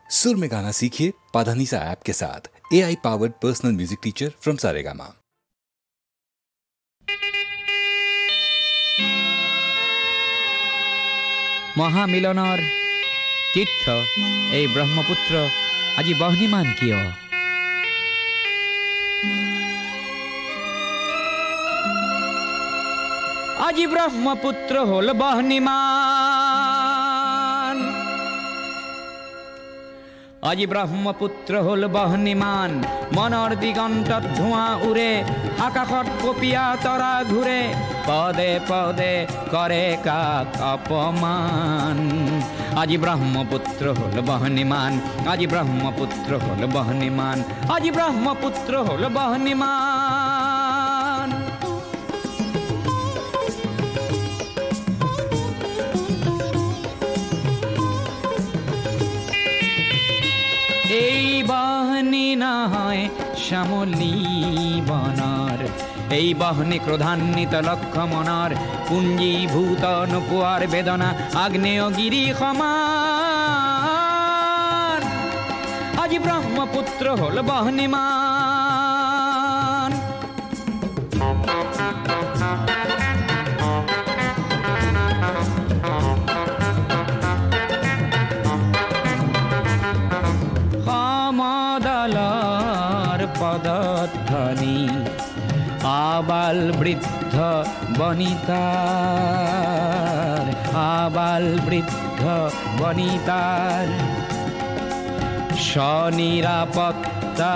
सुर में गाना सीखिए पाधानीसा ऐप के साथ। AI powered personal music teacher from Saregama. মহামিলনৰ তীৰ্থ এই ব্ৰহ্মপুত্ৰ আজি বহ্নিমান কিয়? আজি ব্ৰহ্মপুত্ৰ হল বহ্নিমান, আজি ব্ৰহ্মপুত্ৰ হল বহ্নিমান। মনৰ দিগন্তত ধোঁৱা উৰে, আকাশত কপিয়া তৰা ঘূৰে, পদে পদে কৰে কাক অপমান। আজি ব্ৰহ্মপুত্ৰ হল বহ্নিমান, আজি ব্ৰহ্মপুত্ৰ হল বহ্নিমান, আজি ব্ৰহ্মপুত্ৰ হল বহ্নিমান। এই বহ্নি নহয় শ্যামলী বনৰ, এই বহ্নি ক্ৰোধান্বিত লক্ষ্য মনৰ, পুঞ্জীভূত নোপোৱাৰ বেদনা আগ্নেয়গিৰি সমান। আজি ব্ৰহ্মপুত্ৰ হল বহ্নিমান। সমদলৰ পদধ্বনি আবাল বৃদ্ধ বনিতাৰ, আবাল বৃদ্ধ বনিতাৰ স্বনিৰাপত্তা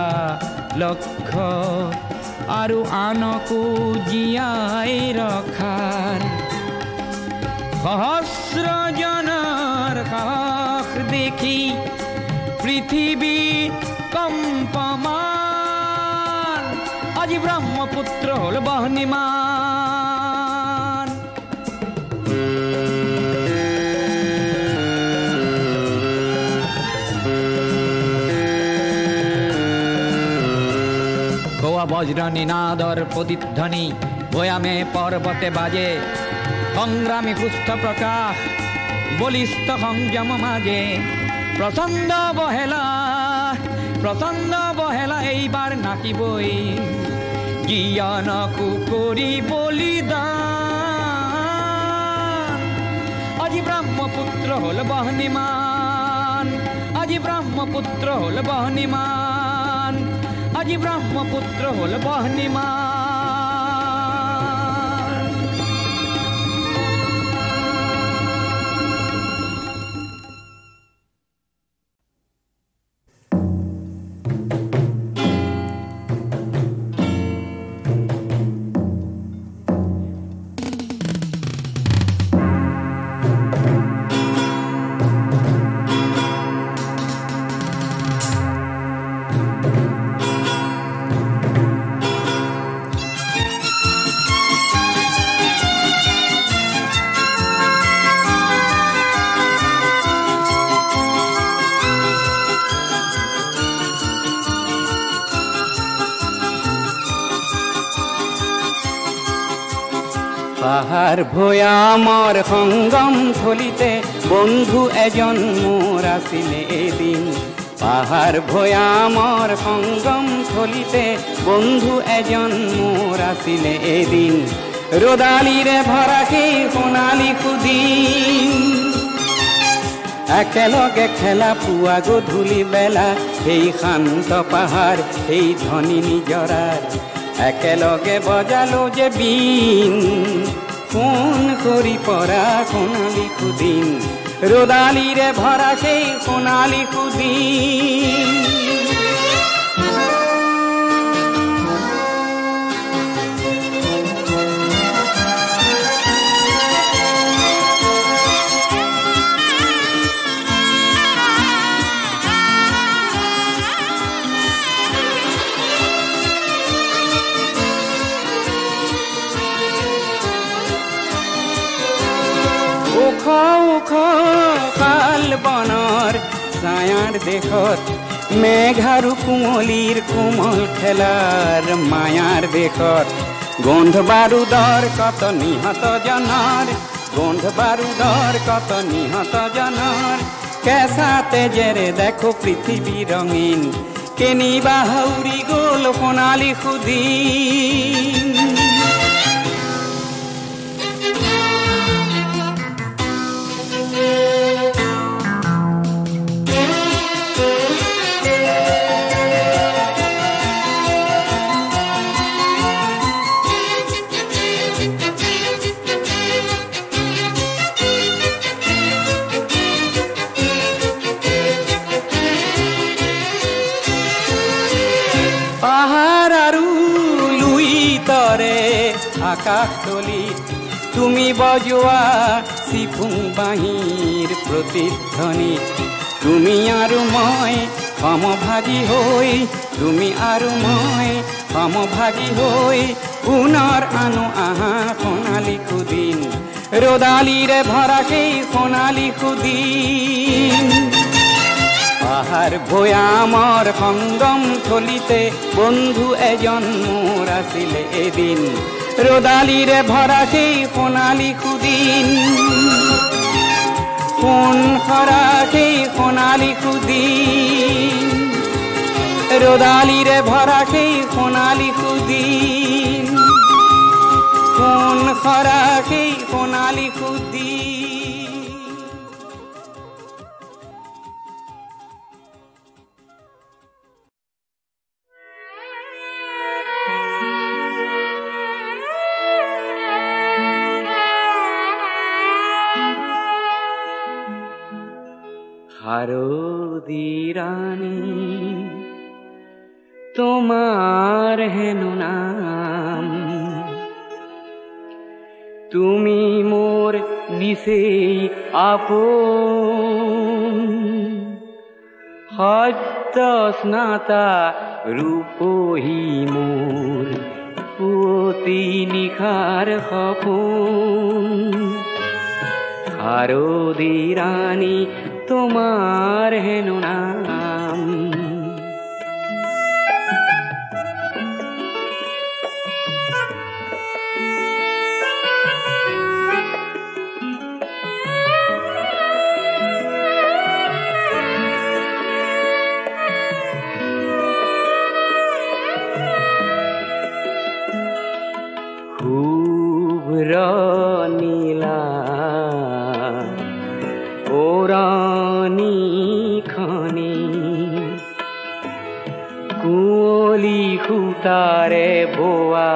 লক্ষ্য আৰু আনকো জীয়াই ৰখাৰ সহস্ৰজনৰ সাহস দেখি পৃথিৱী কম্পমান। আজি ব্ৰহ্মপুত্ৰ হল বহ্নিমান। গোৱা বজ্ৰ নিনাদৰ প্ৰতিধ্বনি ভৈয়ামে পৰ্বতে বাজে, সংগ্ৰামী সুস্থ প্ৰকাশ বলিষ্ঠ সংযম মাজে। প্ৰচণ্ড বহেলা, প্ৰচণ্ড বহেলা এইবাৰ নাকিবই, জ্ঞানকো কৰি বলিদান। আজি ব্ৰহ্মপুত্ৰ হল বহ্নিমান, আজি ব্ৰহ্মপুত্ৰ হল বহ্নিমান, আজি ব্ৰহ্মপুত্ৰ হল বহ্নিমান। পাহাৰ ভৈয়ামৰ সংগম থলিতে বন্ধু এজন মোৰ আছিলে এদিন। পাহাৰ ভৈয়ামৰ সংগম থলিতে বন্ধু এজন মোৰ আছিলে এদিন। ৰদালিৰে ভৰা সেই সোণালী সুদিন, একেলগে খেলা পুৱা গধূলি বেলা, সেই শান্ত পাহাৰ সেই ধনী নিজৰাৰ, একেলগে বজালো যে বিন, ফোন কৰি পৰা সোণালী সুদিন। ৰদালিৰে ভৰা সেই সোণালী সুদিন। ওখ ওখ খাল বনৰ ছায়াৰ দেশত, মেঘ আৰু কুঁৱলীৰ কোমল খেলাৰ মায়াৰ দেশত, গোন্ধ বাৰুদৰ কত নিহত জনৰ, গোন্ধ বাৰুদৰ কত নিহত জনৰ, কেঁচা তেজেৰে দেখো পৃথিৱী ৰঙীন কেনিবা হাউৰি গ'ল সোণালী সুদিন পাহাৰ আৰু লুই তৰে আকাশ তলিত তুমি বজোৱা চিফুং বাঁহীৰ প্ৰতিধ্বনিত তুমি আৰু মই সমভাগী হৈ তুমি আৰু মই সমভাগী হৈ পুনৰ আনো আহা সোণালী সুদিন ৰ'দালিৰে ভৰা সেই সোণালী সুদিন পাহাৰ ভৈয়ামৰ সংগম থলিতে বন্ধু এজন মোৰ আছিলে এদিন ৰ'দালিৰে ভৰা সেই সোণালী সুদিন সোণ সৰা সেই সোণালী সুদিন ৰ'দালিৰে ভৰা সেই সোণালী সুদিন সোণ সৰা সেই সোণালী সুদিন শাৰদী ৰাণী তোমাৰ হেনো নাম তুমি মোৰ নিচেই আপোন সত্য স্নাতা ৰূপহী মোৰ পুৱতি নিশাৰ সপোন শাৰদী ৰাণী তোমাৰ হেনো নাম শুভ্ৰ নীলা কুঁৱলী সূতাৰে বোৱা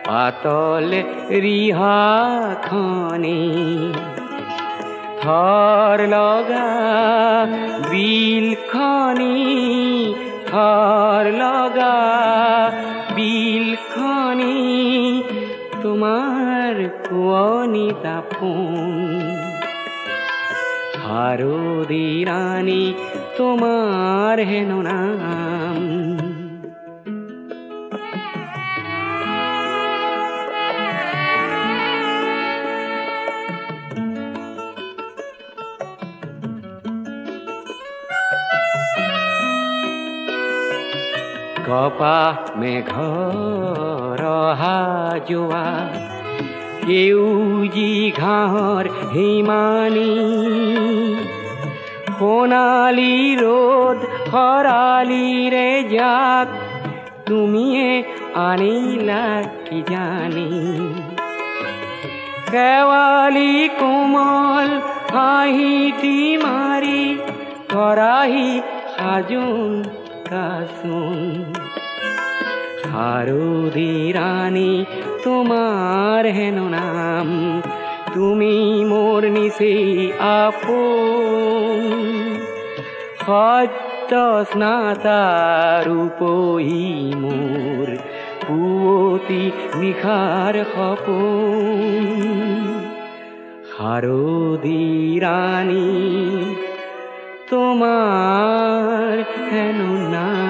পাতল ৰিহাখনি থৰ লগা বিলখনি থৰ লগা বিলখনি তোমাৰ কুঁৱনী তাপোন শাৰদী ৰাণী তোমাৰ হেনো নাম কপাহ মেঘৰ অহা যোৱা সেউজী ঘাঁহৰ হিমানী সোণালী ৰ'দ খৰালিৰে জাক তুমিয়ে আনিলা কি জানি শেৱালি কোমল হাঁহিটি মাৰি কৰাহি সাজোন কাচোন শাৰদী ৰাণী তোমাৰ হেনো নাম তুমি মোৰ নিচেই আপোন সত্য স্নাতা ৰূপহী মোৰ পুৱতি নিশাৰ সপোন শাৰদী ৰাণী তোমার হেনো নাম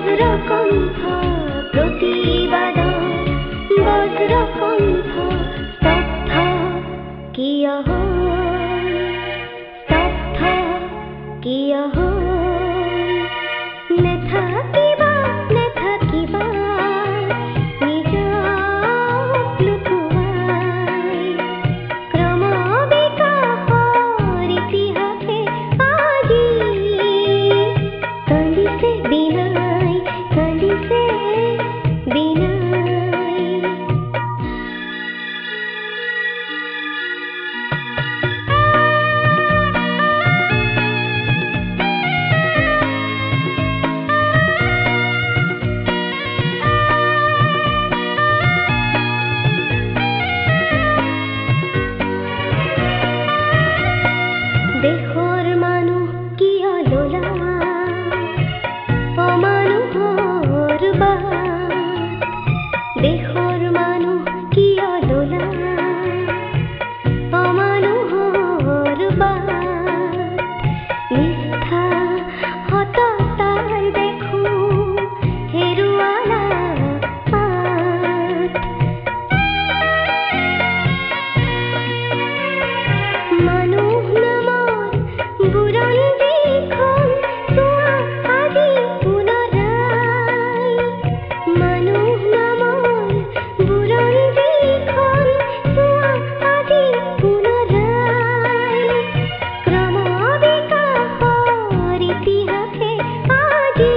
বজ্রকণ্ঠ প্রতিবাদন বজ্রকণ্ঠ স্তব্ধ কিয় হ'ল স্তব্ধ কিয় হ'ল নেথাকিবা নেথাকিবা নিজক লুকুৱাই ক্ৰমবিকাশৰ ইতিহাসে আজি কান্দিছে বিনাই কান্দিছে বিনাই দেশৰ মানুহ কিয় লোলা অমানুহৰ বাট দেশৰ মানুহ কিয় লোলা অমানুহৰ বাট নিষ্ঠা সততাৰ দেখো হেৰুৱালা পাত মানুহ নামৰ বুৰঞ্জীখন চোৱা আজি পুনৰাই মানুহ নামৰ বুৰঞ্জীখন চোৱা আজি পুনৰাই ক্ৰমবিকাশৰ ইতিহাসে আজি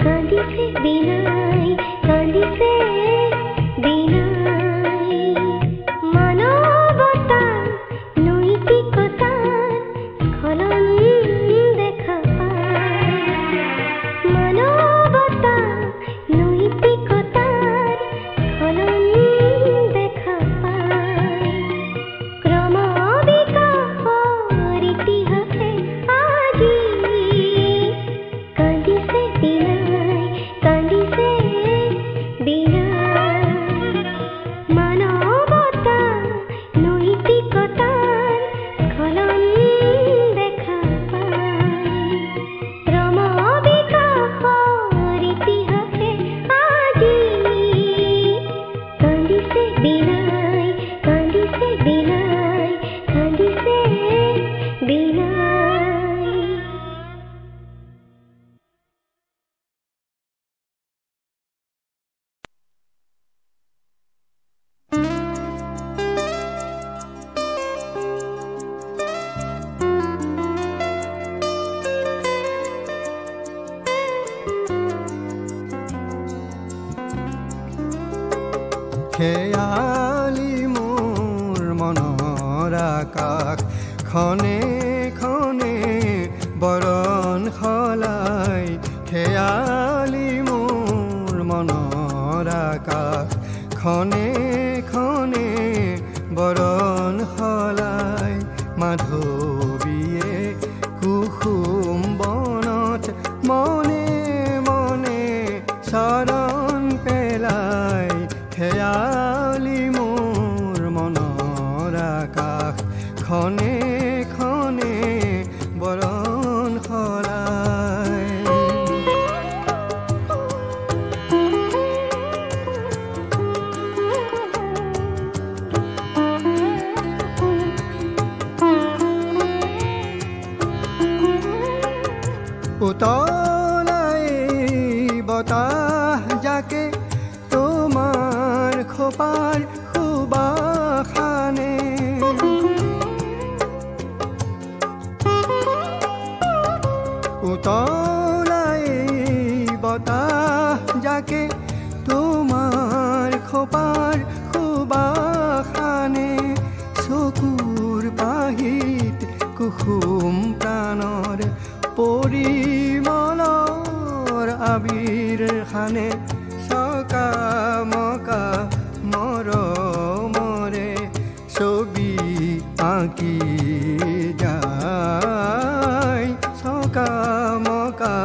কান্দিছে বিনাই কান্দিছে বিনাই মানৱতা নৈতিকতাৰ স্খলন দেখা পায় মানৱতা নৈতিকতাৰ স্খলন দেখা পায় ক্ৰমবিকাশৰ ইতিহাসে আজি কান্দিছে বিনাই কান্দিছে বিনাই মানৱতা নৈতিকতাৰ স্খলন দেখা পায় ক্ৰমবিকাশৰ ইতিহাসে আজি কান্দিছে বিনাই কান্দিছে বিনাই কান্দিছে বিনাই খেয়ালি মোৰ মনৰ আকাশ খনে খনে বৰণ সলাই খেয়ালি মোৰ মনৰ আকাশ খনে খনে বৰণ সলাই মাধৱীয়ে কুসুম বনত মনে মনে চৰণ পেলাই খেয়ালি মোৰ মনৰ আকাশ খনে খনে বৰণ সলাই উতলাই বতাহ যাকে তোমাৰ খোপাৰ সুবাসানে উতলাই বতাহ যাকে তোমাৰ খোপাৰ সুবাসানে চকুৰ পাহিত কুসুম প্ৰাণৰ পৰিমলৰ আবিৰ খানে চকা মকা মৰমৰে ছবি আঁকি যায় চকা মকা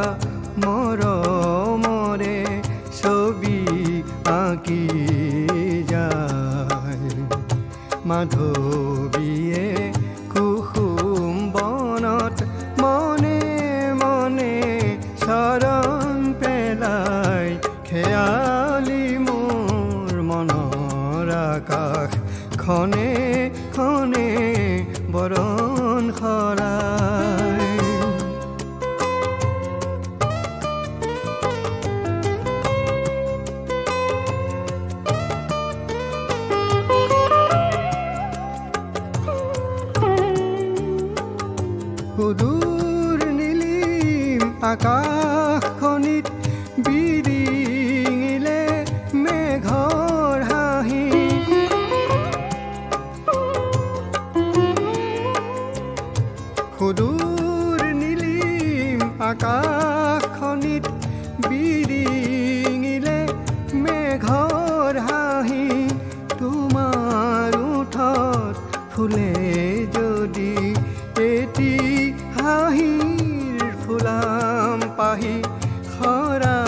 মৰমৰে ছবি আঁকি যায় মাধৱীয়ে কুসুম বনত মনে মনে চৰণ আকাশখনিত বিৰিঙিলে মেঘৰ হাঁহি সুদূৰ নীলিম আকাশখনিত বিৰিঙিলে মেঘৰ হাঁহি তোমাৰ ওঠত ফুলে যদি এটি হাঁহিৰ ফুলাম পাহি খৰা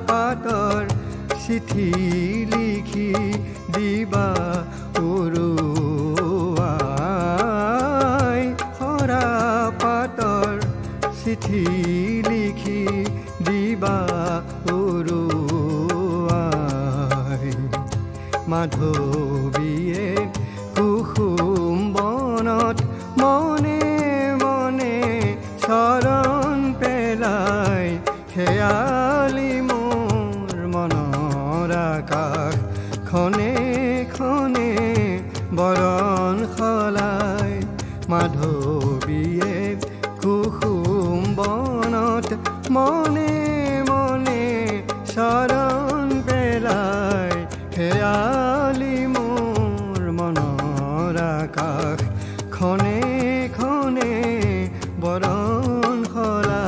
পাতৰ চিঠি লিখি দিবা উৰুৱাই খৰা পাতৰ চিঠি লিখি দিবা উৰুৱাই মাধৱীয়ে কুসুম বনত মনে মনে চৰণ পেলাই খেয়ালি মোৰ মনৰ আকাশ খনে খনে বৰণ সলাই মাধৱীয়ে কুসুম বনত মনে মনে চৰণ পেলাই খেয়ালি মোৰ মনৰ আকাশ খনে খনে বৰণ সলাই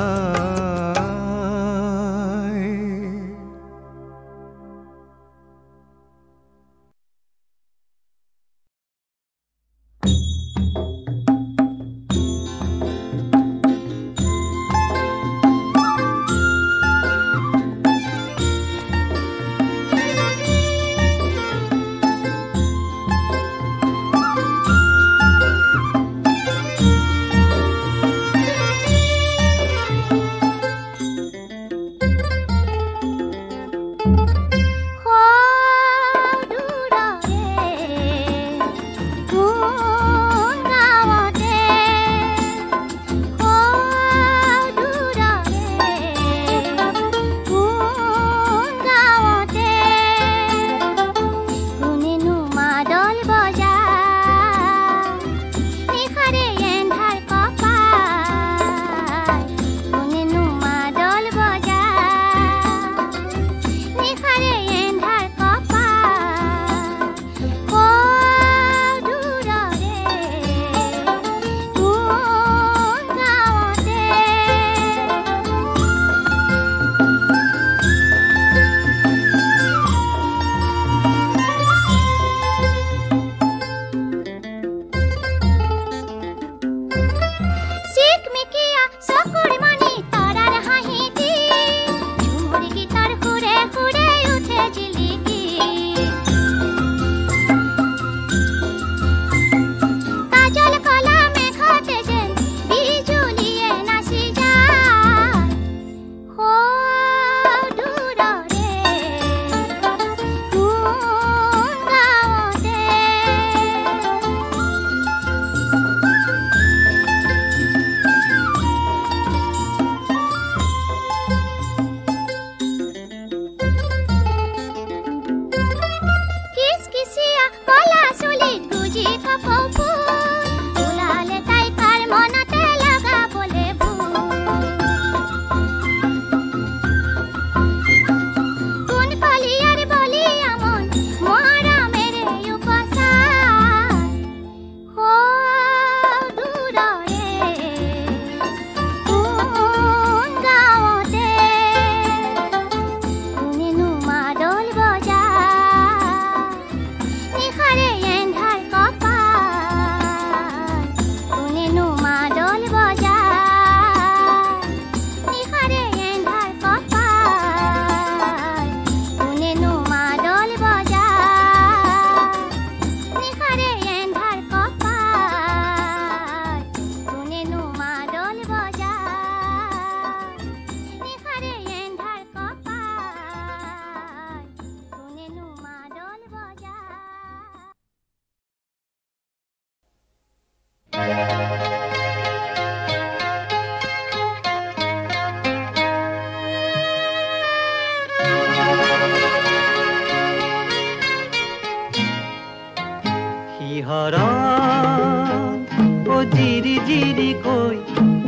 জিৰি জিৰি কৈ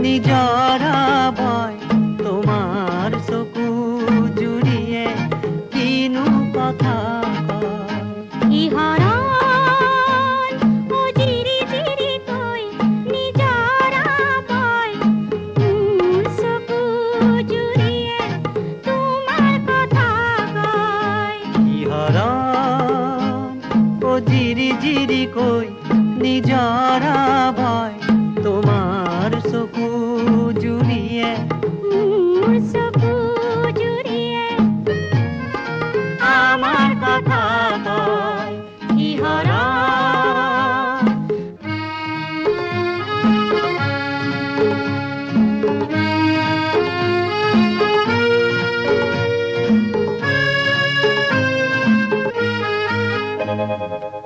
নিজৰা বয় তোমাৰ জিৰিকৈ নিজৰা ভয় তোমাৰ চকু জুৰিয়ে মোৰ চকু জুৰিয়ে আমাৰ কথা কয় সিহৰা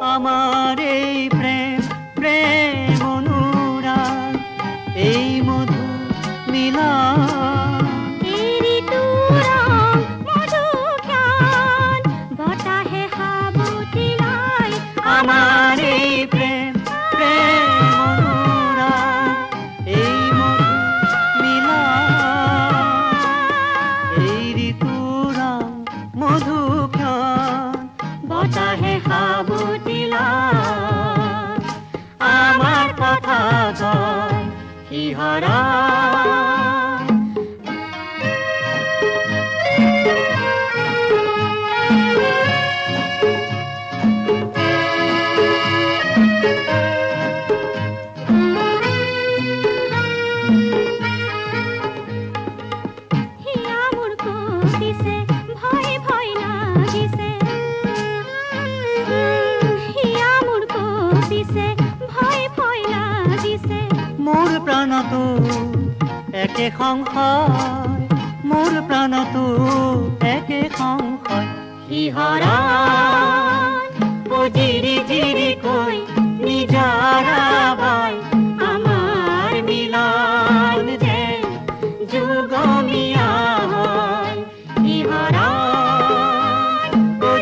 আমাৰ এই প্ৰেম প্ৰেম অনুৰাগ এই মধু মিলন এই ঋতুৰ মধু খ্যান বতাহে সাবটিলাই আমার এই প্রেম প্রেম অনুরাগ এই মধু মিলন এই ঋতুর মধু খ্যান বতাহে সাবটিলাই আমার কথা কয় সিহরা হিয়া মোৰ কপিছে ভয় ভয় লাগিছে হিয়া মোৰ কপিছে ভয় ভয় লাগিছে মোৰ প্ৰাণতো একে সংশয় মোৰ প্ৰাণতো একে সংশয় সিহৰা জিৰি জিৰিকৈ নিজৰা বয় আমাৰ মিলন যে যুগমীয়া হয় সিহৰা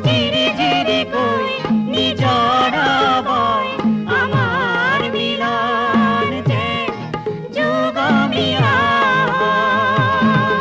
জিৰি জিৰিকৈ নিজৰা বয় আমাৰ মিলন যে যুগমীয়া হয়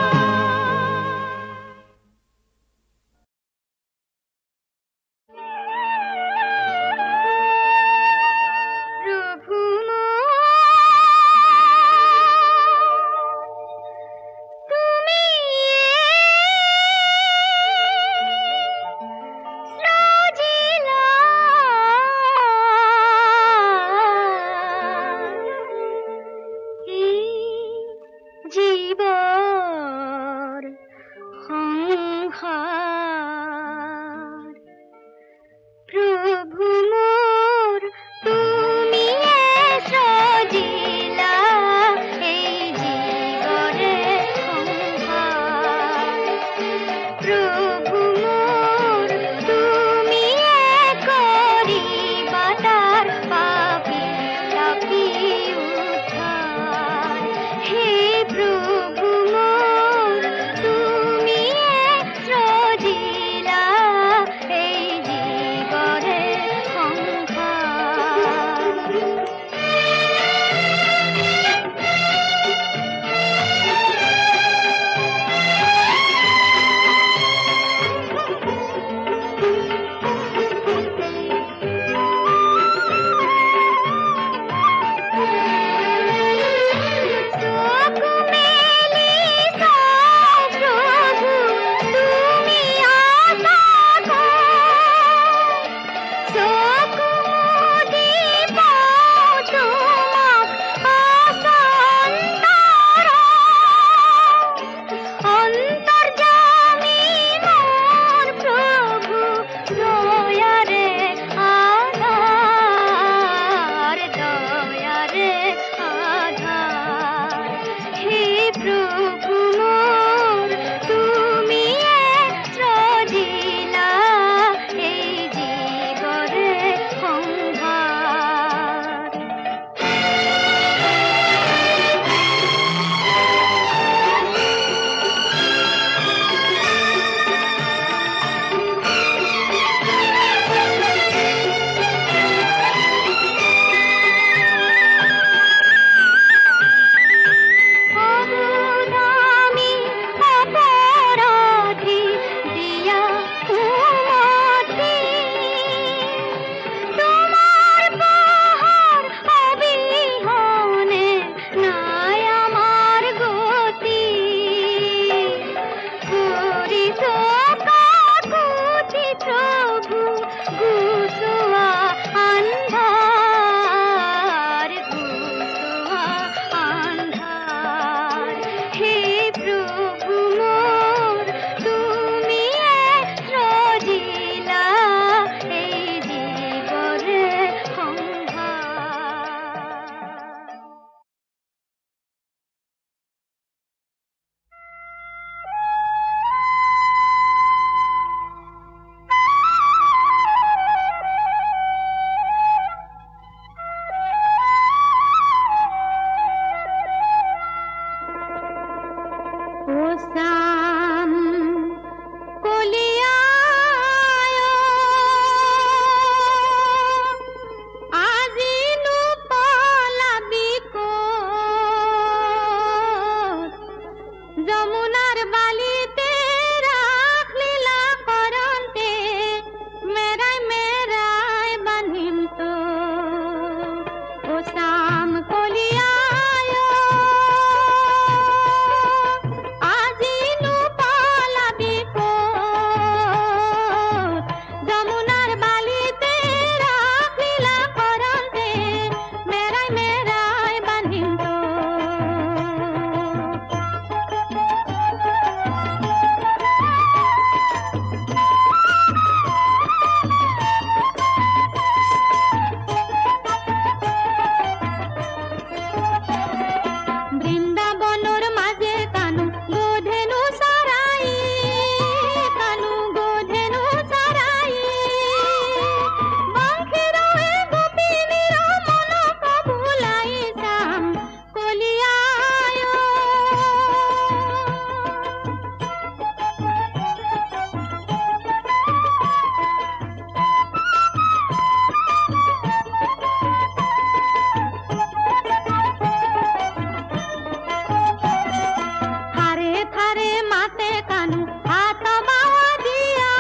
কানু হাত বাওয়া দিয়া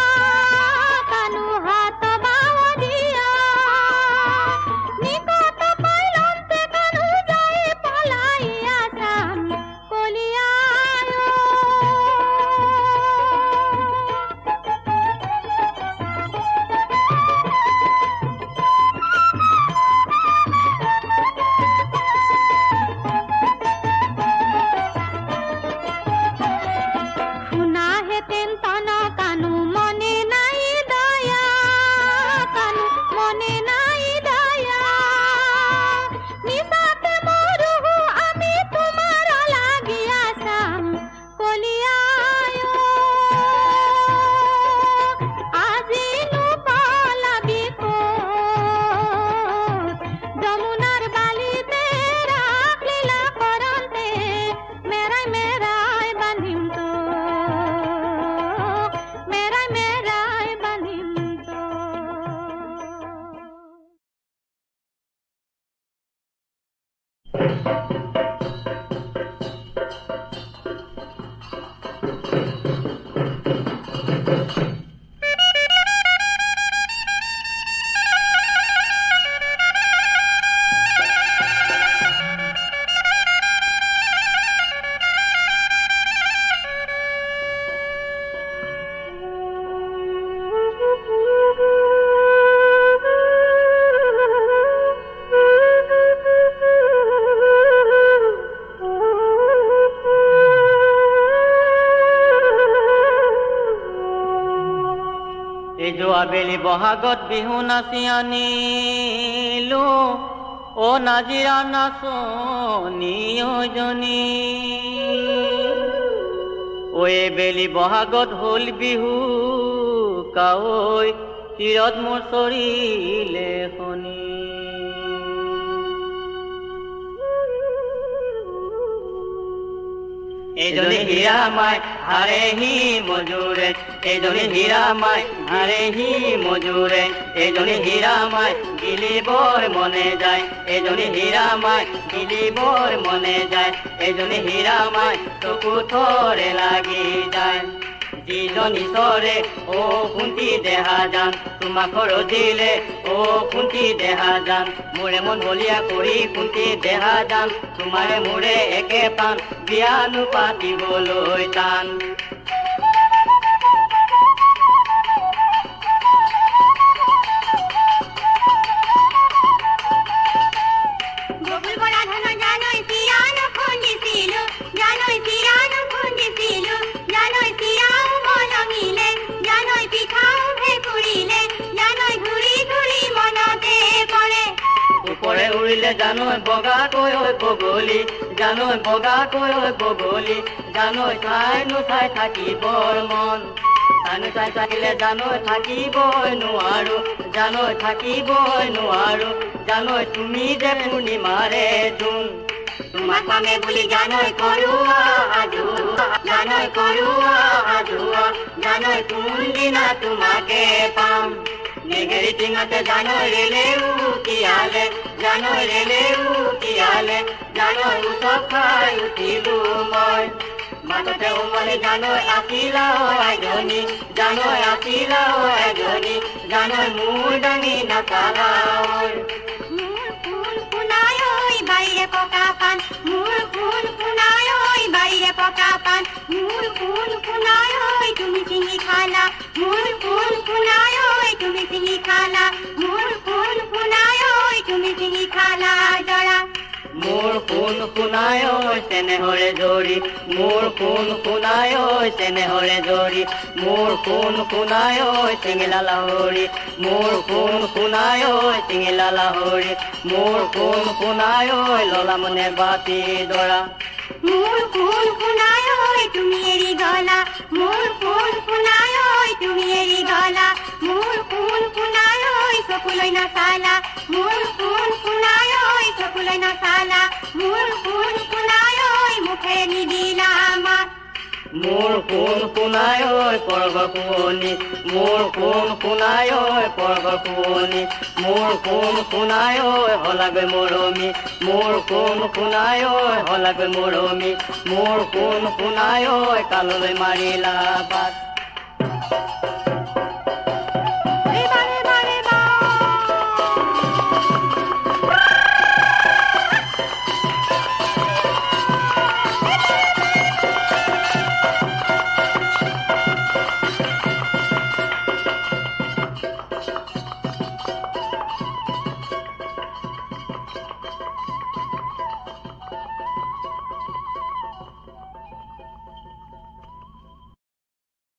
কানু হাত বাওয়া দিয়া নিকট পাইলন্তে কানু যায় পলাইয়া সাম কলিয়ায় শুনা হেতেন তন কানু মনে নাই দয়া কানু মনে নাই দয়া নিশাতে মরুহু আমি তোমার লাগিয়া সাম কলিয়ায় আজি নু পলাবি যমুনার বালিতে রাখলীলা করন্তে মেরাই মেরাই বানিম তো মেরাই মেরাই বানিম তো আবেলি বহাগত বিহু নাচি আনিলো ও নাজিৰা নাচনি জনী ঐ বেলি বহাগত হল বিহু কাৱৈ চিৰত মোৰ চৰিলে শনি এজনী হীৰা মাই হাৰেহি মজুৰে এজনী হীৰা মাই হাৰেহি মজুৰে এজনী হীৰা মাই গিলিবৰ মনে যায় এজনী হীৰা মাই গিলিবৰ মনে যায় এজনী হীৰা মাই চকু থৰে লাগি যায় যিজন ঈশ্বৰে ও কুন্তি দেহা যান তোমাক দিলে ও কুন্তি দেহা যান মোৰে মন বলিয়া কৰি কুন্তি দেহা যান তোমাৰে মোৰে একে পান বিয়ানো পাতিবলৈ টান জানৈ বগাকৈ ঐ বগলী জানৈ বগাকৈ ঐ বগলী জানৈ চাই নোচাই থাকিবৰ মন চাই চাই থাকিলে জানৈ থাকিবই নোৱাৰো জানৈ থাকিবই নোৱাৰো জানৈ তুমি যে পূৰ্ণিমাৰে জোন তোমাক পামে বুলি জানৈ কৰোৱা আজোৱা জানৈ কৰোৱা আজোৱা জানৈ কোনদিনা তোমাকে পাম নেগেৰি টিঙতে জানৈ ৰেলে উকিয়ালে জানৈ ৰেলে উকিয়ালে জানৈ উৎসৱ খাই উঠিলো মই মাততে উমলি জানৈ আছিলা এজনী জানৈ আছিলা এজনী জানৈ মোৰ দাঙি নাচালা মোৰ ফুল ফুলাই বাইৰে পকা পান মোৰ ফুল ফুলাই বাইৰে পকা পান মোৰ ফুল ফুলাই তুমি চিঙি খালা মোৰ ফুল ফুলাই তুমি চিঙি খালা মোৰ ফুল ফুলাই তুমি চিঙি খালা জৰা মোৰ কোন শুনায় চেনেহৰে জৰি মোৰ কোন শুনায় চেনেহৰে জৰি মোৰ কোন শুনায় চিঙিলা লাহৰি মোৰ কোন শুনায় চিঙিলা লাহৰি মোৰ কোন শুনায় ললা মনে বাতি দৰা মোৰ কোন শুনায় তুমি এৰি গলা মোৰ কোন শুনায় তুমি এৰি গলা মোৰ কোন শুনায় চকুলৈ নাচালা মোৰ কোন শুনায় চকুলৈ নাচালা মোৰ কোন শুনায় মুখে নিদিলা আমাক মোৰ কোন শুনাই ঐ পৰ্ব শুৱনি মোৰ কোন শুনাই ঐ পৰ্ব শুৱনি মোৰ কোন শুনাই ঐ হলাগৈ মৰমি মোৰ কোন শুনাই ঐ হলাগৈ মৰমি মোৰ কোন শুনাই ঐ কাললৈ মাৰিলা বাট